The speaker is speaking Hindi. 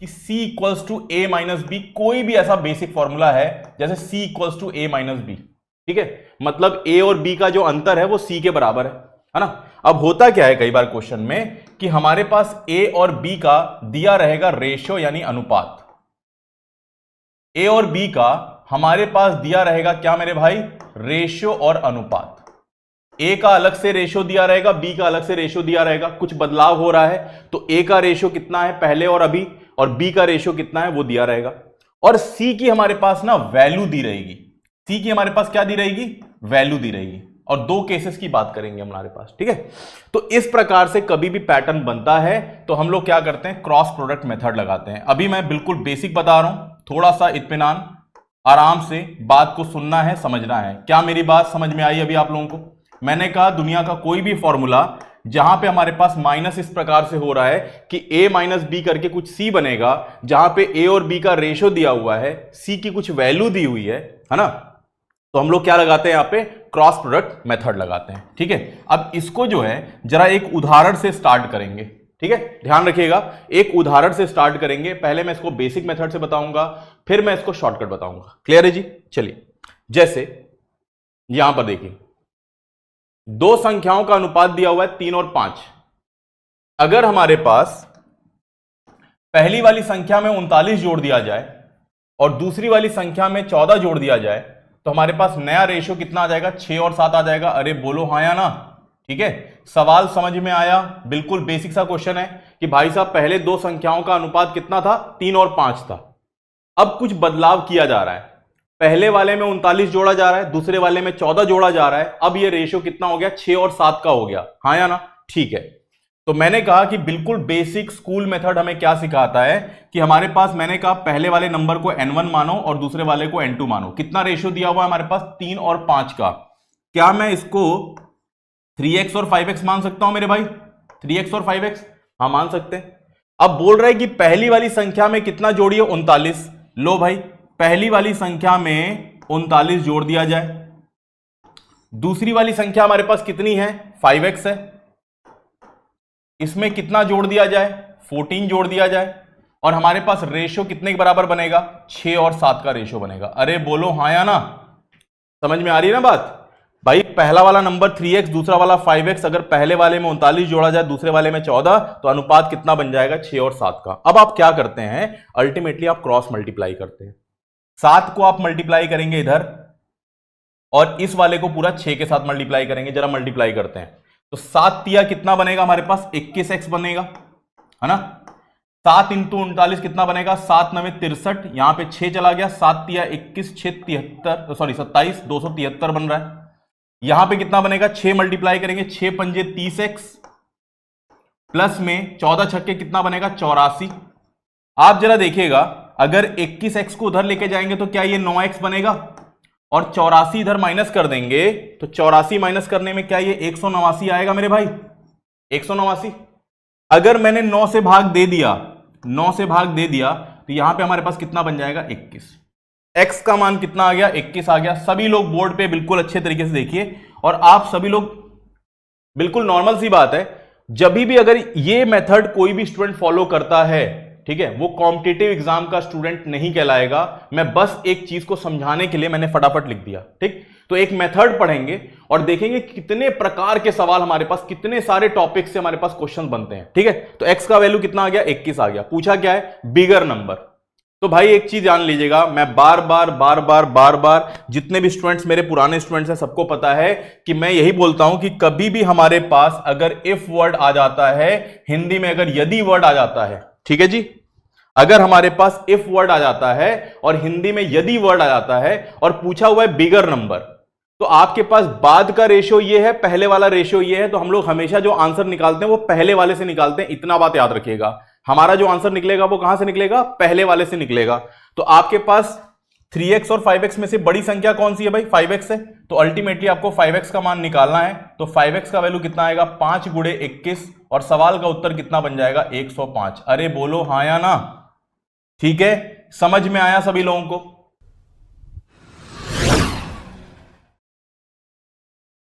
कि C equals to A minus B, कोई भी ऐसा बेसिक फॉर्मूला है जैसे C equals to A minus B, ठीक है, मतलब A और B का जो अंतर है वो C के बराबर है ना। अब होता क्या है कई बार क्वेश्चन में कि हमारे पास A और B का दिया रहेगा रेशियो यानी अनुपात, A और B का हमारे पास दिया रहेगा क्या मेरे भाई, रेशियो और अनुपात। A का अलग से रेशियो दिया रहेगा, B का अलग से रेशियो दिया रहेगा, कुछ बदलाव हो रहा है तो A का रेशियो कितना है पहले और अभी, और B का रेशियो कितना है वो दिया रहेगा, और C की हमारे पास ना वैल्यू दी रहेगी, C की हमारे पास क्या दी रहेगी, वैल्यू दी रहेगी, और दो केसेस की बात करेंगे हमारे पास, ठीक है। तो इस प्रकार से कभी भी पैटर्न बनता है तो हम लोग क्या करते हैं, क्रॉस प्रोडक्ट मेथड लगाते हैं। अभी मैं बिल्कुल बेसिक बता रहा हूं, थोड़ा सा इत्मीनान, आराम से बात को सुनना है, समझना है। क्या मेरी बात समझ में आई अभी आप लोगों को? मैंने कहा दुनिया का कोई भी फॉर्मूला जहां पे हमारे पास माइनस इस प्रकार से हो रहा है कि a माइनस बी करके कुछ c बनेगा, जहां पे a और b का रेशियो दिया हुआ है, c की कुछ वैल्यू दी हुई है ना, तो हम लोग क्या लगाते हैं यहां पे, क्रॉस प्रोडक्ट मेथड लगाते हैं, ठीक है। अब इसको जो है जरा एक उदाहरण से स्टार्ट करेंगे, ठीक है, ध्यान रखिएगा, एक उदाहरण से स्टार्ट करेंगे। पहले मैं इसको बेसिक मेथड से बताऊंगा, फिर मैं इसको शॉर्टकट बताऊंगा। क्लियर है जी? चलिए, जैसे यहां पर देखिए दो संख्याओं का अनुपात दिया हुआ है 3 और 5। अगर हमारे पास पहली वाली संख्या में 39 जोड़ दिया जाए और दूसरी वाली संख्या में 14 जोड़ दिया जाए तो हमारे पास नया रेशियो कितना आ जाएगा, 6 और 7 आ जाएगा। अरे बोलो हाँ या ना? ठीक है, सवाल समझ में आया? बिल्कुल बेसिक सा क्वेश्चन है कि भाई साहब पहले दो संख्याओं का अनुपात कितना था, 3 और 5 था। अब कुछ बदलाव किया जा रहा है, पहले वाले में 39 जोड़ा जा रहा है, दूसरे वाले में 14 जोड़ा जा रहा है। अब ये रेशियो कितना हो गया, 6 और 7 का हो गया, हाँ या ना? ठीक है, तो मैंने कहा कि बिल्कुल बेसिक स्कूल मेथड हमें क्या सिखाता है कि हमारे पास, मैंने कहा पहले वाले नंबर को n1 मानो और दूसरे वाले को n2 मानो। कितना रेशियो दिया हुआ है हमारे पास, 3 और 5 का। क्या मैं इसको 3x और 5x मान सकता हूं मेरे भाई? 3x और 5x, हाँ मान सकते हैं। अब बोल रहा है कि पहली वाली संख्या में कितना जोड़िए, 39। लो भाई, पहली वाली संख्या में 39 जोड़ दिया जाए। दूसरी वाली संख्या हमारे पास कितनी है, 5x है, इसमें कितना जोड़ दिया जाए, 14 जोड़ दिया जाए, और हमारे पास रेशियो कितने के बराबर बनेगा, 6 और 7 का रेशियो बनेगा। अरे बोलो हाँ या ना? समझ में आ रही है ना बात? भाई पहला वाला नंबर 3x, दूसरा वाला 5x, अगर पहले वाले में 39 जोड़ा जाए, दूसरे वाले में 14, तो अनुपात कितना बन जाएगा, 6 और 7 का। अब आप क्या करते हैं, अल्टीमेटली आप क्रॉस मल्टीप्लाई करते हैं। 7 को आप मल्टीप्लाई करेंगे इधर, और इस वाले को पूरा 6 के साथ मल्टीप्लाई करेंगे। जरा मल्टीप्लाई करते हैं, तो 7 तिया कितना बनेगा हमारे पास, 21x बनेगा, है ना। 7 इंटू 39 कितना बनेगा, 7 9 63, यहां पे 6 चला गया, 7 तिया 21, 6 73, सॉरी 27, 273 बन रहा है। यहां पे कितना बनेगा, 6 मल्टीप्लाई करेंगे, 6 पंजे 30x, प्लस में 14 छक्के कितना बनेगा, 84। आप जरा देखिएगा, अगर 21x को उधर लेके जाएंगे तो क्या ये 9x बनेगा, और 84 इधर माइनस कर देंगे तो 84 माइनस करने में क्या ये 189 आएगा मेरे भाई, 189। अगर मैंने 9 से भाग दे दिया, 9 से भाग दे दिया, तो यहां पे हमारे पास कितना बन जाएगा, 21। x का मान कितना आ गया, 21 आ गया। सभी लोग बोर्ड पे बिल्कुल अच्छे तरीके से देखिए, और आप सभी लोग, बिल्कुल नॉर्मल सी बात है, जब भी अगर ये मेथड कोई भी स्टूडेंट फॉलो करता है, ठीक है, वो कॉम्पिटिटिव एग्जाम का स्टूडेंट नहीं कहलाएगा। मैं बस एक चीज को समझाने के लिए मैंने फटाफट लिख दिया, ठीक। तो एक मेथड पढ़ेंगे और देखेंगे कितने प्रकार के सवाल हमारे पास, कितने सारे टॉपिक से हमारे पास क्वेश्चन बनते हैं, ठीक है। तो x का वैल्यू कितना आ गया, 21 आ गया। पूछा क्या है, बिगर नंबर। तो भाई एक चीज जान लीजिएगा, मैं बार बार जितने भी स्टूडेंट्स मेरे पुराने स्टूडेंट्स हैं सबको पता है कि मैं यही बोलता हूं कि कभी भी हमारे पास अगर इफ वर्ड आ जाता है, हिंदी में अगर यदि वर्ड आ जाता है, ठीक है जी, अगर हमारे पास इफ वर्ड आ जाता है और हिंदी में यदि वर्ड आ जाता है और पूछा हुआ है बिगर नंबर, तो आपके पास बाद का रेशियो ये है, पहले वाला रेशियो ये है, तो हम लोग हमेशा जो आंसर निकालते हैं वो पहले वाले से निकालते हैं। इतना बात याद रखिएगा, हमारा जो आंसर निकलेगा वो कहां से निकलेगा, पहले वाले से निकलेगा। तो आपके पास 3x और 5x में से बड़ी संख्या कौन सी है भाई, 5x है, तो अल्टीमेटली आपको 5x का मान निकालना है। तो 5x का वैल्यू कितना आएगा, 5 गुणे 21, और सवाल का उत्तर कितना बन जाएगा, 105। अरे बोलो हाँ या ना? ठीक है, समझ में आया सभी लोगों को?